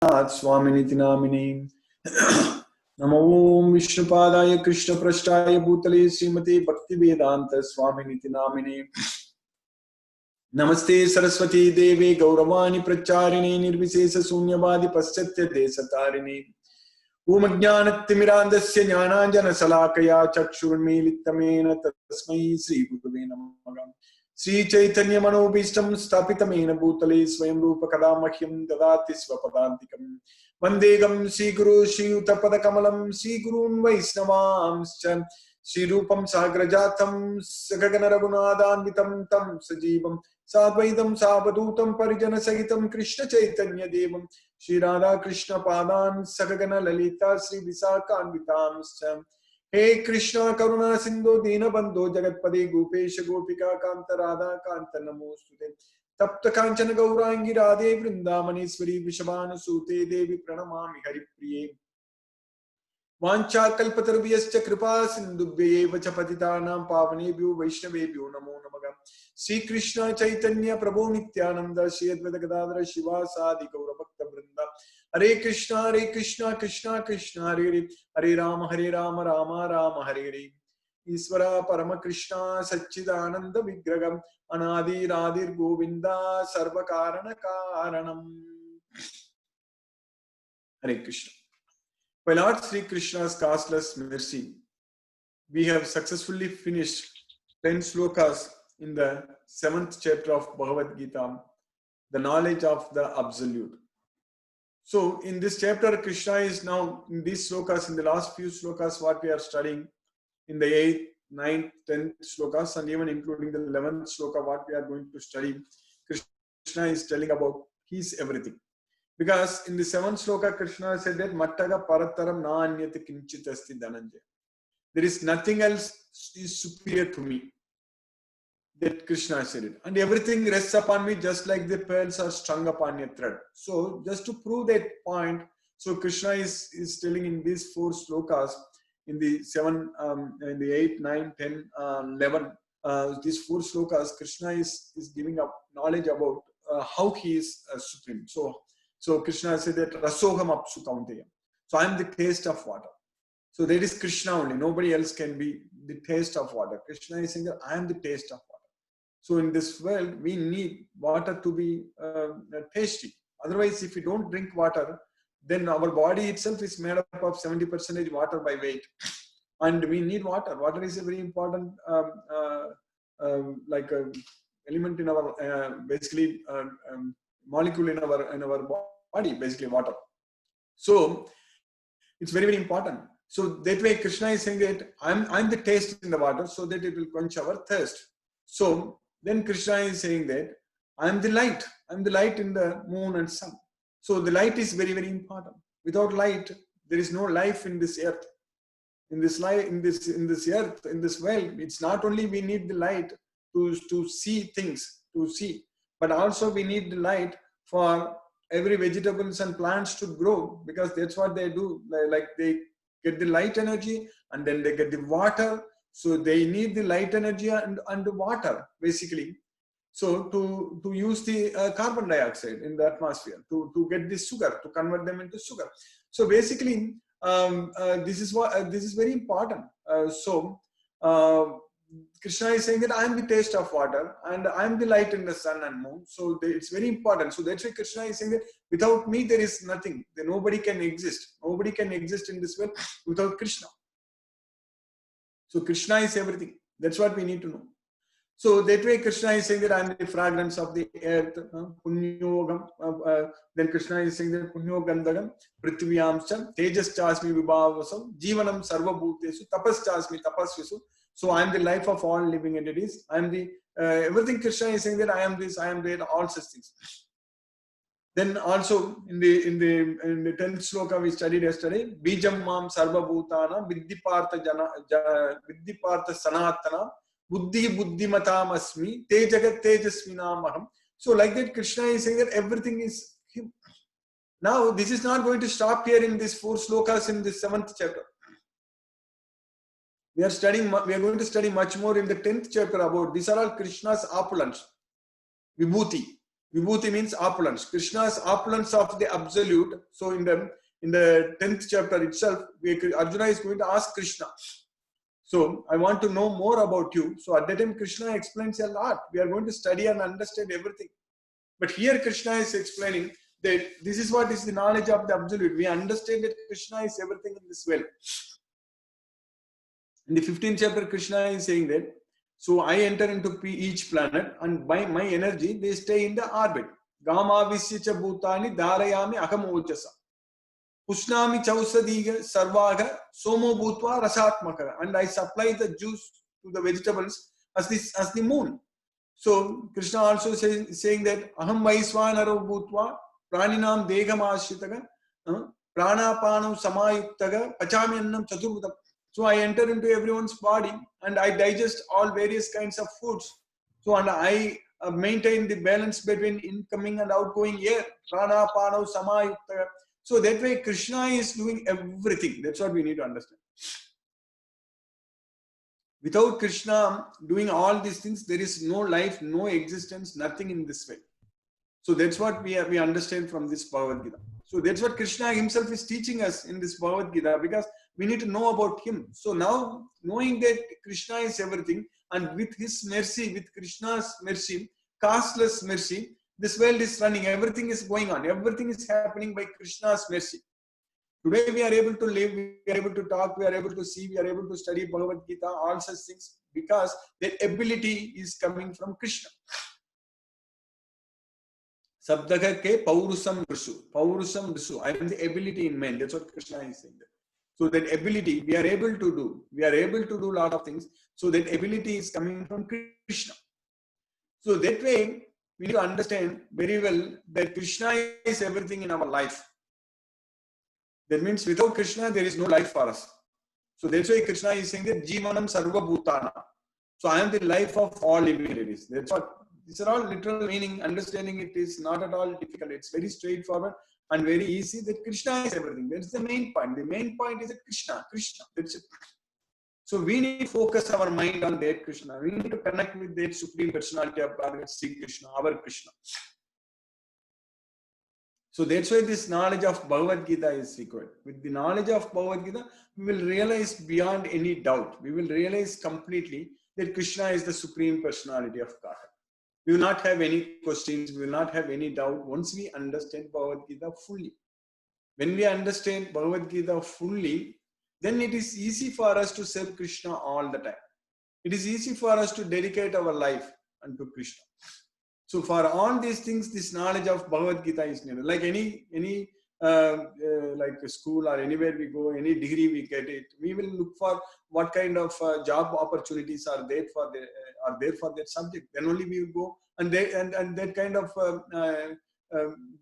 स्वामिनिति नामिने नमो ओं विष्णुपादाय कृष्णपृष्ठाय भूतले श्रीमते भक्तिवेदांत स्वामिनिति नामिने नमस्ते सरस्वती देवे गौरवाणी प्रचारिणे निर्विशेष शून्यवादी पश्चात्य देशतारिणे ओम ज्ञानतिमिरान्धस्य ज्ञानाञ्जनशलाकया चक्षुर्मीलितमेन तस्मै श्रीगुरुवे नमः। श्रीचैतन्यमनोभीष्टं स्थापितमेन भूतले स्वयं रूप कदा मह्यं ददाति स्वपदान्तिकं वन्देगं श्रीगुरु श्रीयुतपदकमलं श्रीगुरून् वैष्णवांश्च श्रीरूपं साग्रजातं सगगन रघुनाथान्वितं तं सजीवं साद्वैतं सावधूतं परिजनसहितं कृष्ण चैतन्य देवं श्री राधा कृष्ण पादान सगगन ललिता श्री विशाखान्वितांश्च हे कृष्ण करुणा सिंधु दीनबंधो जगत्पदे गोपेश गोपिका कांत राधा कांत नमोस्तुते तप्त कांचन गौरांगी राधे वृंदावनेश्वरी वृषभानुसूते देवी प्रणमामि हरिप्रिये वाञ्छाकल्पतरुभ्यश्च कृपा सिन्धुभ्यैव च पतितानां पावनेभ्यो वैष्णवेभ्यो नमो नमः। श्री कृष्ण चैतन्य प्रभु नित्यानंद श्री अद्वैत गदाधर शिवासादि गौरभक्त वृंदा हरे कृष्णा कृष्णा कृष्णा हरे हरे हरे राम राम राम हरे हरे। ईश्वर परम कृष्णा सच्चिदानंद विग्रहम् अनादिरादिर् गोविंदा सर्व कारण कारणम्। हरे Krishna. By Lord Sri Krishna's causeless mercy, we have successfully finished 10 slokas in the 7th chapter of Bhagavad Gita, the knowledge of the Absolute. So, in this chapter, Krishna is now in these slokas, in the last few slokas, what we are studying in the 8th, 9th, 10th slokas, and even including the 11th sloka, what we are going to study, Krishna is telling about He is everything. Because in the 7th sloka, Krishna said that Mattaga Parataram na anyati kinchit asti dhananjaya. There is nothing else is superior to me. That Krishna said it. And everything rests upon me just like the pearls are strung upon a thread. So just to prove that point, so Krishna is telling in these 4 slokas, in the 7, in the 8, 9, 10, 11, these 4 slokas, Krishna is giving up knowledge about how he is supreme. So Krishna said that Rasoham apsu kaunteya. So I am the taste of water. So there is Krishna only. Nobody else can be the taste of water. Krishna is saying that I am the taste of water. So in this world, we need water to be tasty. Otherwise, if we don't drink water, then our body itself is made up of 70% water by weight. And we need water. Water is a very important element in our basically molecule in our body, basically water. So it's very, very important. So that way Krishna is saying that I'm the taste in the water, so that it will quench our thirst. So then Krishna is saying that I'm the light in the moon and sun. So the light is very, very important. Without light, there is no life in this earth. In this light, in this earth, in this world, it's not only we need the light to see things, but also we need the light for every vegetables and plants to grow, because that's what they do. Like they get the light energy and then they get the water. So they need the light energy and water basically. So to use the carbon dioxide in the atmosphere, to get the sugar, to convert them into sugar. So basically, this is very important. Krishna is saying that I am the taste of water and I am the light in the sun and moon. So it's very important. So that's why Krishna is saying that without me there is nothing. Nobody can exist. Nobody can exist in this world without Krishna. So Krishna is everything. That's what we need to know. So that way Krishna is saying that I am the fragrance of the earth. Punyogam. Then Krishna is saying that Punyogandagam, Prithvyamsam, Tejas Chasmi Vibhavasam, Jivanam Sarva Bhutesu, Tapas Chasmi Tapasvisu. So I am the life of all living entities. I am the everything. Krishna is saying that I am this, I am that, all such things. Then also in the 10th sloka we studied yesterday, Bijam Mam Sarva Bhutana, Viddipartha Sanatana, Buddhi Buddhimatam Asmi, Te Jagat Tejasvinam Aham. So like that, Krishna is saying that everything is Him. Now this is not going to stop here in these 4 slokas in the 7th chapter. We are going to study much more in the 10th chapter about these are all Krishna's opulence, Vibhuti. Vibhuti means opulence. Krishna's opulence of the absolute. So in the 10th chapter itself, Arjuna is going to ask Krishna. So I want to know more about you. So at that time, Krishna explains a lot. We are going to study and understand everything. But here Krishna is explaining that this is what is the knowledge of the absolute. We understand that Krishna is everything in this world. In the 15th chapter, Krishna is saying that, so I enter into each planet and by my energy, they stay in the orbit. Gama visyacha bhutani dharayami aham ojasa. Pushnami chausadiga sarvaga somo bhutva rasatmaka. And I supply the juice to the vegetables as the moon. So Krishna also saying that aham vaisvanaro bhutva praninam degam ashritaga pranapanam samayuktaga pachamyannam chaturvudam. So I enter into everyone's body and I digest all various kinds of foods. So and I maintain the balance between incoming and outgoing air. Prana, Panav, Samayukta. So that way Krishna is doing everything. That's what we need to understand. Without Krishna doing all these things, there is no life, no existence, nothing in this way. So that's what we understand from this Bhagavad Gita. So that's what Krishna himself is teaching us in this Bhagavad Gita, because we need to know about him. So now, knowing that Krishna is everything, and with his mercy, with Krishna's mercy, costless mercy, this world is running, everything is going on, everything is happening by Krishna's mercy. Today we are able to live, we are able to talk, we are able to see, we are able to study Bhagavad Gita, all such things, because that ability is coming from Krishna. Sabdaga ke paurusam risu. Paurusam risu. I am the ability in man. That's what Krishna is saying there. So that ability we are able to do. We are able to do a lot of things. So that ability is coming from Krishna. So that way we need to understand very well that Krishna is everything in our life. That means without Krishna there is no life for us. So that's why Krishna is saying that Jivanam Sarva Bhutana. So I am the life of all living entities. That's what. These are all literal meaning. Understanding it is not at all difficult. It's very straightforward and very easy that Krishna is everything. That's the main point. The main point is that Krishna. That's it. So we need to focus our mind on that Krishna. We need to connect with that Supreme Personality of God, Sri Krishna, our Krishna. So that's why this knowledge of Bhagavad Gita is required. With the knowledge of Bhagavad Gita, we will realize beyond any doubt. We will realize completely that Krishna is the Supreme Personality of God. We will not have any questions, we will not have any doubt once we understand Bhagavad Gita fully. When we understand Bhagavad Gita fully, then it is easy for us to serve Krishna all the time. It is easy for us to dedicate our life unto Krishna. So for all these things, this knowledge of Bhagavad Gita is needed. Like any like a school or anywhere we go, any degree we get it, we will look for what kind of job opportunities are there for that subject. Then only we will go, and that kind of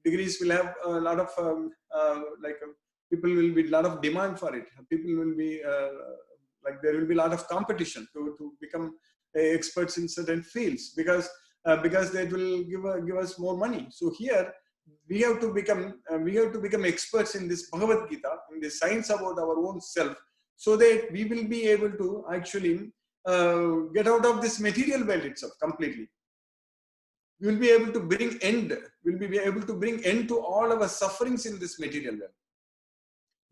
degrees will have a lot of people will be a lot of demand for it. People will be like there will be a lot of competition to become experts in certain fields because that will give us more money. So here we have to become experts in this Bhagavad Gita, in the science about our own self, so that we will be able to actually get out of this material world itself completely. We will be able to bring end. We'll be able to bring end to all our sufferings in this material world.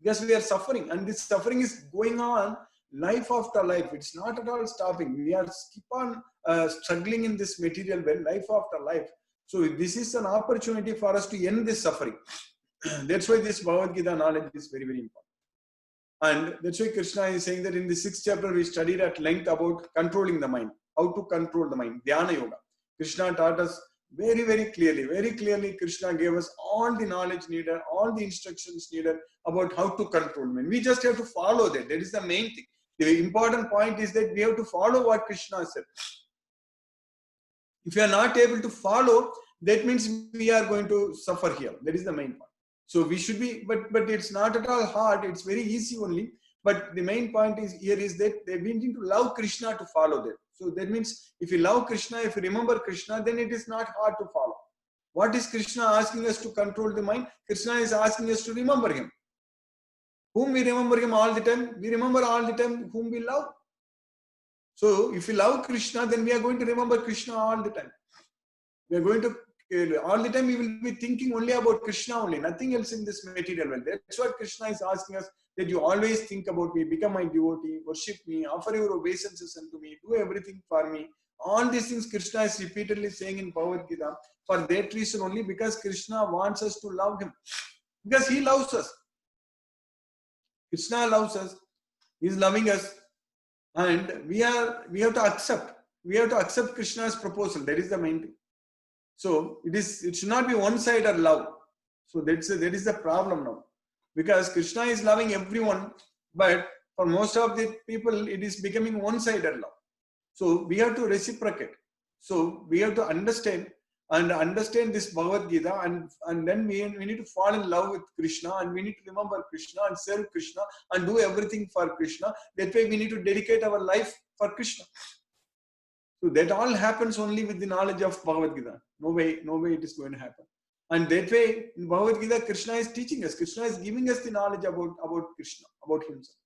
Because we are suffering, and this suffering is going on life after life. It's not at all stopping. We are keep on struggling in this material world, life after life. So this is an opportunity for us to end this suffering. That's why this Bhagavad Gita knowledge is very, very important. And that's why Krishna is saying that in the 6th chapter we studied at length about controlling the mind, how to control the mind, Dhyana Yoga. Krishna taught us very, very clearly. Krishna gave us all the knowledge needed, all the instructions needed about how to control mind. We just have to follow that. That is the main thing. The important point is that we have to follow what Krishna said. If we are not able to follow, that means we are going to suffer here. That is the main point. So we should be, but it's not at all hard. It's very easy only. But the main point is here is that we need to love Krishna to follow that. So that means if you love Krishna, if you remember Krishna, then it is not hard to follow. What is Krishna asking us to control the mind? Krishna is asking us to remember him. Whom we remember him all the time? We remember all the time whom we love. So if we love Krishna, then we are going to remember Krishna all the time. We are going to all the time we will be thinking only about Krishna only, nothing else in this material world. That's what Krishna is asking us, that you always think about me, become my devotee, worship me, offer your obeisances unto me, do everything for me. All these things Krishna is repeatedly saying in Bhagavad Gita for that reason only, because Krishna wants us to love him. Because he loves us. Krishna loves us. He is loving us. And we have to accept. We have to accept Krishna's proposal. That is the main thing. So it should not be one-sided love. So that is the problem now. Because Krishna is loving everyone, but for most of the people, it is becoming one-sided love. So we have to reciprocate. So we have to understand this Bhagavad Gita, and then we need to fall in love with Krishna, and we need to remember Krishna and serve Krishna and do everything for Krishna. That way we need to dedicate our life for Krishna. So that all happens only with the knowledge of Bhagavad Gita. No way it is going to happen. And that way in Bhagavad Gita, Krishna is teaching us. Krishna is giving us the knowledge about Krishna, about himself.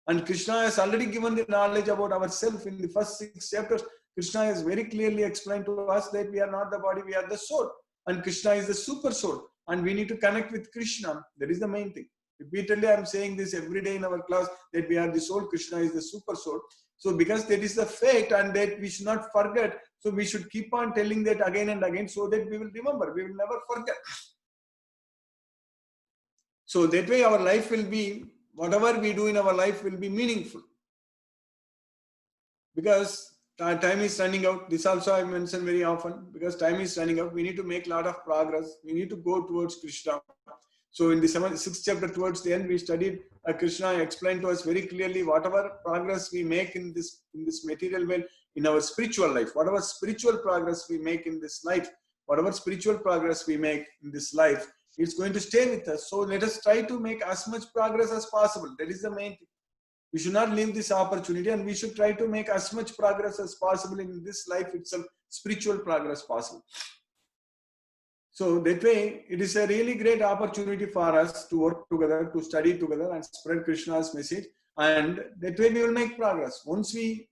And Krishna has already given the knowledge about ourselves in the first 6 chapters. Krishna has very clearly explained to us that we are not the body, we are the soul. And Krishna is the super soul. And we need to connect with Krishna. That is the main thing. Repeatedly, I am saying this every day in our class, that we are the soul, Krishna is the super soul. So because that is the fact, and that we should not forget, so we should keep on telling that again and again, so that we will remember, we will never forget. So that way our life will be, whatever we do in our life will be meaningful. Because time is running out. This also I mention very often, because time is running out. We need to make a lot of progress. We need to go towards Krishna. So in the 6th chapter, towards the end, we studied Krishna explained to us very clearly whatever progress we make in this material world, in our spiritual life, whatever spiritual progress we make in this life, whatever spiritual progress we make in this life, it's going to stay with us. So let us try to make as much progress as possible. That is the main thing. We should not leave this opportunity, and we should try to make as much progress as possible in this life itself, spiritual progress possible. So that way, it is a really great opportunity for us to work together, to study together and spread Krishna's message. And that way we will make progress. Once we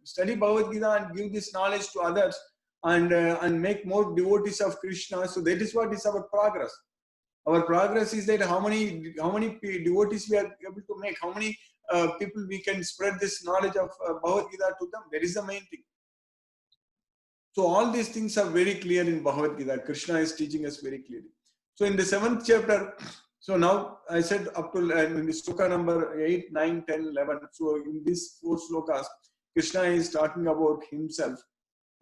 study Bhagavad Gita and give this knowledge to others, and make more devotees of Krishna, so that is what is our progress. Our progress is that how many devotees we are able to make, how many people we can spread this knowledge of Bhagavad Gita to them. That is the main thing. So all these things are very clear in Bhagavad Gita. Krishna is teaching us very clearly. So in the 7th chapter, so now I said up to in the sloka number 8, 9, 10, 11. So in these 4 slokas, Krishna is talking about himself,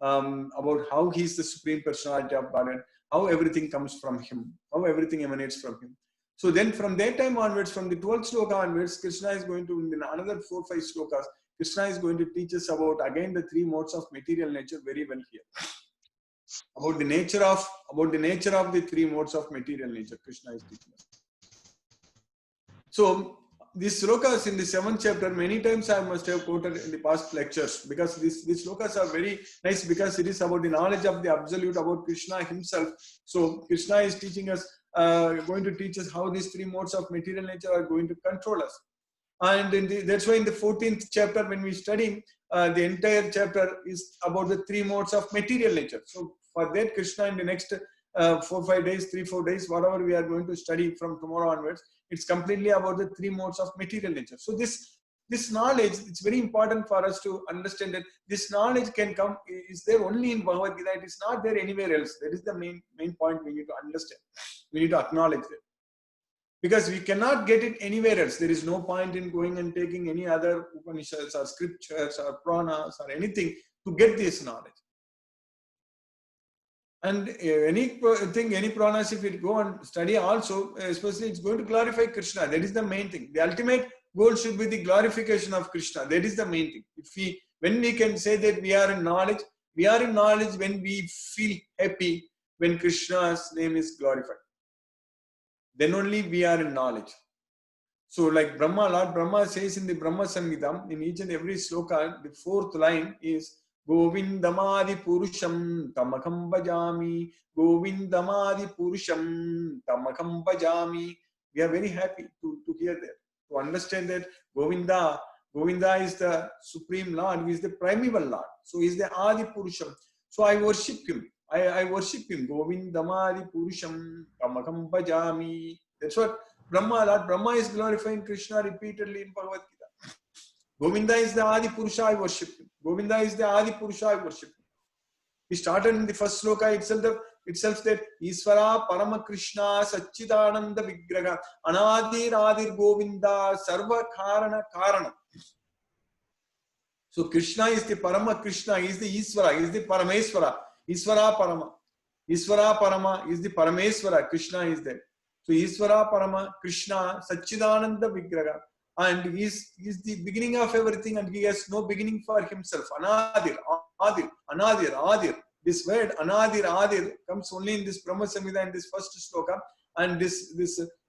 about how he is the Supreme Personality of Godhead, how everything comes from him, how everything emanates from him. So then from that time onwards, from the 12th sloka onwards, Krishna is going to, in another 4, 5 slokas, Krishna is going to teach us about again the 3 modes of material nature very well here. About the nature of the 3 modes of material nature, Krishna is teaching us. So these slokas in the 7th chapter, many times I must have quoted in the past lectures, because these slokas are very nice, because it is about the knowledge of the Absolute, about Krishna himself. So Krishna is teaching us, going to teach us how these 3 modes of material nature are going to control us. And that's why in the 14th chapter, when we study, the entire chapter is about the 3 modes of material nature. So for that, Krishna in the next 4-5 days, 3-4 days, whatever we are going to study from tomorrow onwards, it's completely about the 3 modes of material nature. So this knowledge, it's very important for us to understand that this knowledge can come, is there only in Bhagavad Gita. It is not there anywhere else. That is the main point we need to understand. We need to acknowledge that. Because we cannot get it anywhere else. There is no point in going and taking any other Upanishads or scriptures or Puranas or anything to get this knowledge. And any Puranas, if we go and study also, especially it's going to glorify Krishna. That is the main thing. The ultimate goal should be the glorification of Krishna. That is the main thing. When we can say that we are in knowledge when we feel happy when Krishna's name is glorified. Then only we are in knowledge. So like Lord Brahma says in the Brahma Samhitam, in each and every sloka, the 4th line is Govindamadi Purusham Tamakam Bhajami. Govindamadi Purusham Tamakam Bhajami. We are very happy to hear that, to understand that Govinda is the Supreme Lord, who is the primeval Lord. So he is the Adi Purusham. So I worship him. I worship him. Govindamadi Purusham Kamakam Bhajami. That's what Lord Brahma is glorifying Krishna repeatedly in Bhagavad Gita. Govinda is the Adi Purusha, I worship him. Govinda is the Adi Purusha, I worship him. He started in the first sloka itself that Isvara Parama Krishna Satchidananda Vigraha Anadir Adir Govinda Sarva Karana Karana. So Krishna is the Parama Krishna, he is the Isvara, he is the Parameswara. Isvara Parama. Isvara Parama is the Parameswara. Krishna is there. So Isvara Parama Krishna Satchidananda Vigraha. And he is the beginning of everything, and he has no beginning for himself. Anadir, Adir, Anadir, Adir. This word Anadir, Adir comes only in this Brahma Samhita in this first sloka, and it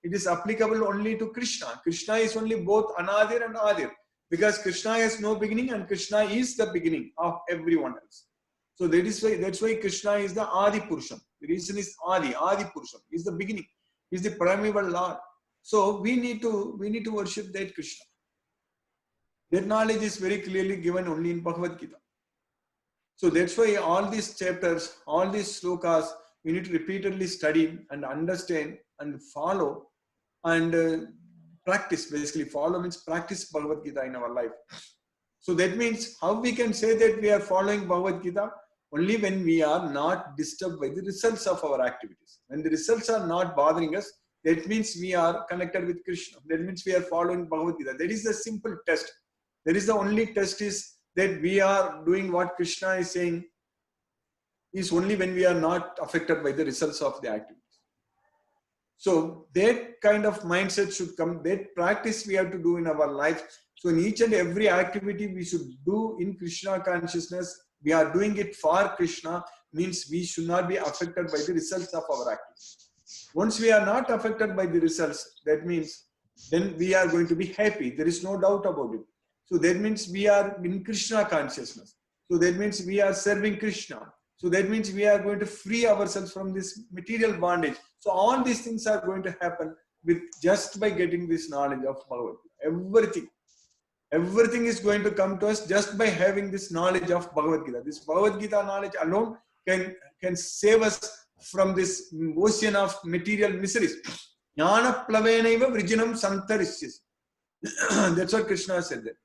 is applicable only to Krishna. Krishna is only both Anadir and Adir, because Krishna has no beginning and Krishna is the beginning of everyone else. So that's why Krishna is the Adi Purusham. The reason is Adi Purusham is the beginning, is the primeval Lord. So we need to worship that Krishna. That knowledge is very clearly given only in Bhagavad Gita. So that's why all these chapters, all these slokas, we need to repeatedly study and understand and follow and practice. Basically, follow means practice Bhagavad Gita in our life. So that means how we can say that we are following Bhagavad Gita? Only when we are not disturbed by the results of our activities. When the results are not bothering us, that means we are connected with Krishna. That means we are following Bhagavad Gita. That is the simple test. That is the only test, is that we are doing what Krishna is saying, is only when we are not affected by the results of the activities. So that kind of mindset should come. That practice we have to do in our life. So in each and every activity we should do in Krishna consciousness, we are doing it for Krishna, means we should not be affected by the results of our activities. Once we are not affected by the results, that means then we are going to be happy. There is no doubt about it. So that means we are in Krishna consciousness. So that means we are serving Krishna. So that means we are going to free ourselves from this material bondage. So all these things are going to happen with just by getting this knowledge of Bhagavad Gita. Everything is going to come to us just by having this knowledge of Bhagavad Gita. This Bhagavad Gita knowledge alone can save us from this ocean of material miseries. Jnana plavenaiva vrijinam santarisyasi. That's what Krishna said there.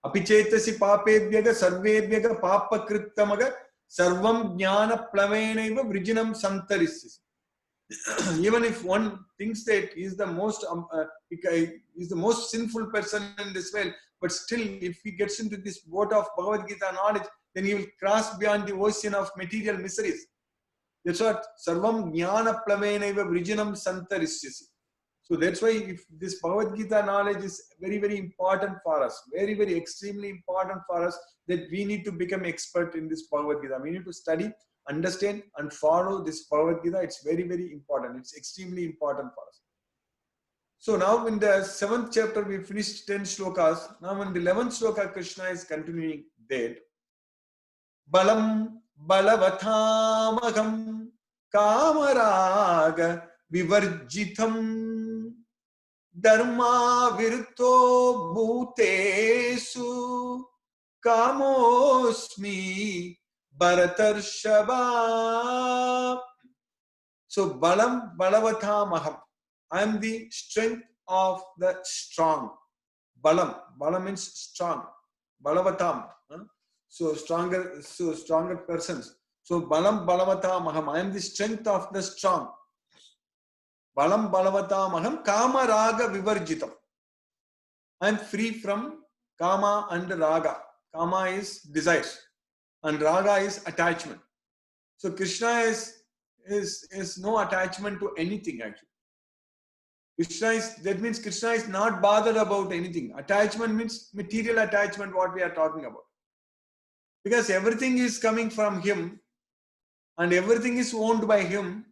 Apichetasi papedvyaga sarvedvyaga papa krittamaga sarvam jnana plavenaiva vrijinam santarisyasi. Even if one thinks that he is the most sinful person in this world, but still if he gets into this boat of Bhagavad Gita knowledge, then he will cross beyond the ocean of material miseries. That's what sarvam jnana plavenaiva vrijinam santarisyasi. So that's why if this Bhagavad Gita knowledge is very, very important for us, very, very extremely important for us, that we need to become expert in this Bhagavad Gita. We need to study, understand and follow this Bhagavad Gita. It's very, very important. It's extremely important for us. So now in the 7th chapter, we finished 10 shlokas. Now in the 11th shloka, Krishna is continuing there. Balam balavatamagam kamaraga vivarjitam dharma virutto bhutesu kamosmi Bharatarshava. So balam balavatamaham. I am the strength of the strong. Balam means strong. Balavatam. So stronger persons. So balam balavatamaham. I am the strength of the strong. Balam balavatamaham kama raga vivarjitam. I am free from kama and raga. Kama is desires and raga is attachment. So Krishna is no attachment to anything actually. That means Krishna is not bothered about anything. Attachment means material attachment, what we are talking about. Because everything is coming from him and everything is owned by him,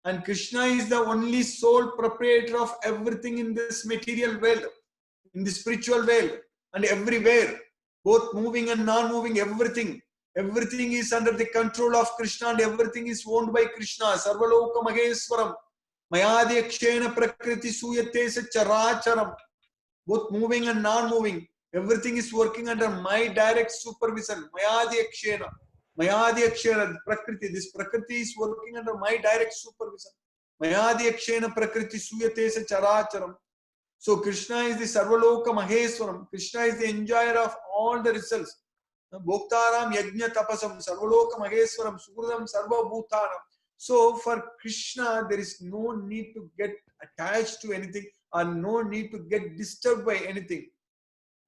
and Krishna is the only sole proprietor of everything in this material world, in the spiritual world and everywhere, both moving and non-moving, everything is under the control of Krishna and everything is owned by Krishna. Sarvaloka Maheswaram Mayadhyakshena Prakriti Suyate Characharam. Both moving and non-moving, everything is working under my direct supervision. Mayadhyakshena. Mayadhyakshena Prakriti. This Prakriti is working under my direct supervision. Mayadhyakshena Prakriti Suyate sa Characharam. So Krishna is the Sarvaloka Maheswaram. Krishna is the enjoyer of all the results. Bhoktaram Yajna Tapasam Sarvaloka Maheswaram Sukridam Sarva Bhutanam. So for Krishna, there is no need to get attached to anything or no need to get disturbed by anything.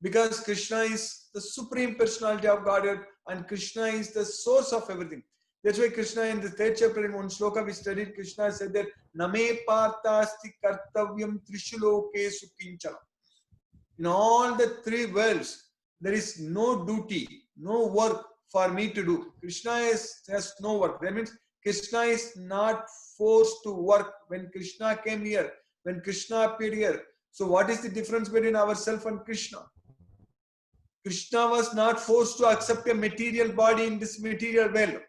Because Krishna is the Supreme Personality of Godhead and Krishna is the source of everything. That's why Krishna in the 3rd chapter in one sloka we studied, Krishna said that Name Partasti Kartavyam Trishulokesu Kinchana. In all the 3 worlds, there is no duty, no work for me to do. Krishna has no work. That means Krishna is not forced to work. When Krishna came here, when Krishna appeared here, so what is the difference between ourselves and Krishna? Krishna was not forced to accept a material body in this material world.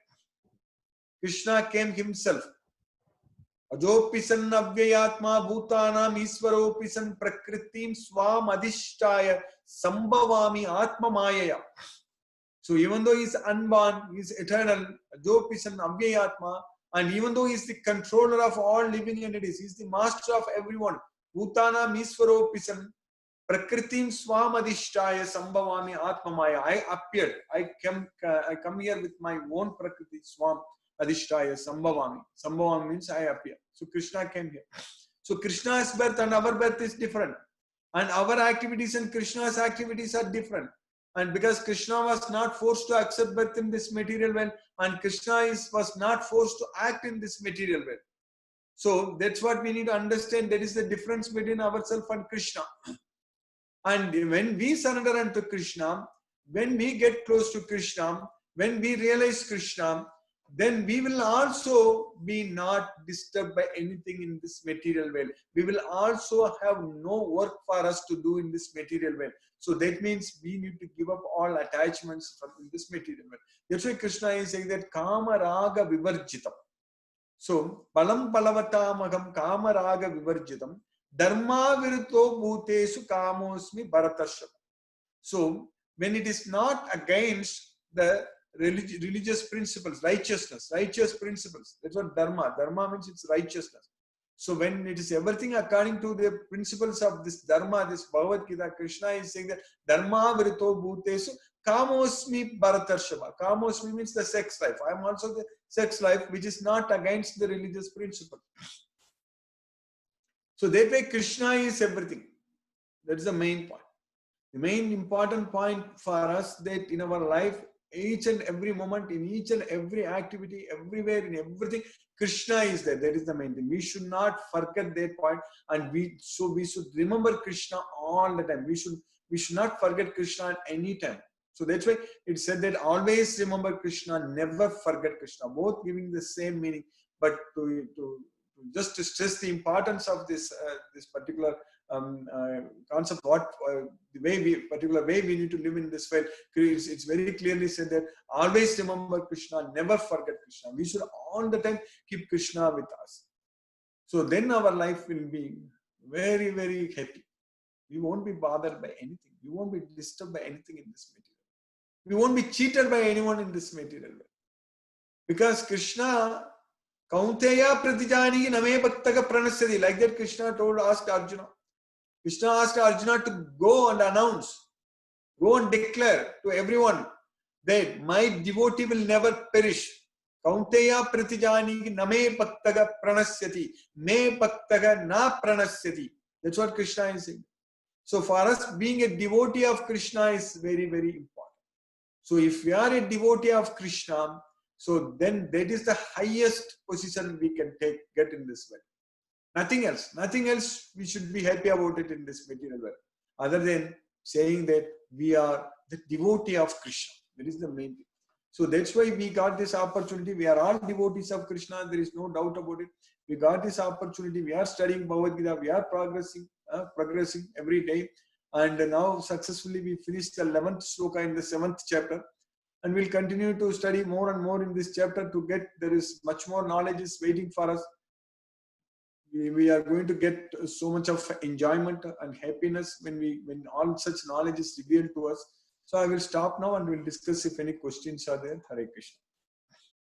Krishna came himself. Ajopisan avyayatma bhutanam iswaropisan prakritim swam adhishtaya sambhavami atma mayaya. So even though he is unborn, he is eternal, ajopisan avyayatma, and even though he is the controller of all living entities, he is the master of everyone. Bhutanam iswaropisan Prakritim Swamadhishtaya Sambhavami Atmamaya. I appeared. I come here with my own Prakriti Swam Adhishtaya Sambhavami. Sambhavami means I appear. So Krishna came here. So Krishna's birth and our birth is different. And our activities and Krishna's activities are different. And because Krishna was not forced to accept birth in this material world, and Krishna was not forced to act in this material world. So that's what we need to understand. There is the difference between ourselves and Krishna. And when we surrender unto Krishna, when we get close to Krishna, when we realize Krishna, then we will also be not disturbed by anything in this material world. We will also have no work for us to do in this material world. So that means we need to give up all attachments from this material world. That's why Krishna is saying that Kama Raga Vivarjitam. So Palam Palavatamagam Kama Raga Vivarjitam. Dharma virito bhutesu kamosmi bharatarshava. So when it is not against the religious principles, righteous principles, that's what dharma. Dharma means it's righteousness. So when it is everything according to the principles of this dharma, this Bhagavad Gita, Krishna is saying that dharma virito bhutesu kamosmi bharatarshava. Kamosmi means the sex life. I am also the sex life which is not against the religious principle. So that way Krishna is everything. That is the main point. The main important point for us that in our life, each and every moment, in each and every activity, everywhere, in everything, Krishna is there. That is the main thing. We should not forget that point, and we should remember Krishna all the time. We should not forget Krishna at any time. So that's why it said that always remember Krishna, never forget Krishna. Both giving the same meaning, but just to stress the importance of this particular concept, particular way we need to live in this world. It's very clearly said that always remember Krishna, never forget Krishna. We should all the time keep Krishna with us. So then our life will be very, very happy. We won't be bothered by anything. We won't be disturbed by anything in this material. We won't be cheated by anyone in this material world. Because Krishna, Kaunteya pratijani name bhaktaga pranasyati. Like that Krishna asked Arjuna. Krishna asked Arjuna to go and announce, go and declare to everyone that my devotee will never perish. Kaunteya pratijani name bhaktaga pranasyati. Me bhaktaga na pranasyati. That's what Krishna is saying. So for us, being a devotee of Krishna is very, very important. So if we are a devotee of Krishna, so then that is the highest position we can get in this world. Nothing else we should be happy about it in this material world, other than saying that we are the devotee of Krishna. That is the main thing. So that's why we got this opportunity. We are all devotees of Krishna. There is no doubt about it. We got this opportunity. We are studying Bhagavad Gita. We are progressing every day. And now successfully we finished the 11th sloka in the 7th chapter. And we'll continue to study more and more in this chapter to get, there is much more knowledge is waiting for us. We are going to get so much of enjoyment and happiness when all such knowledge is revealed to us. So I will stop now and we'll discuss if any questions are there. Hare Krishna.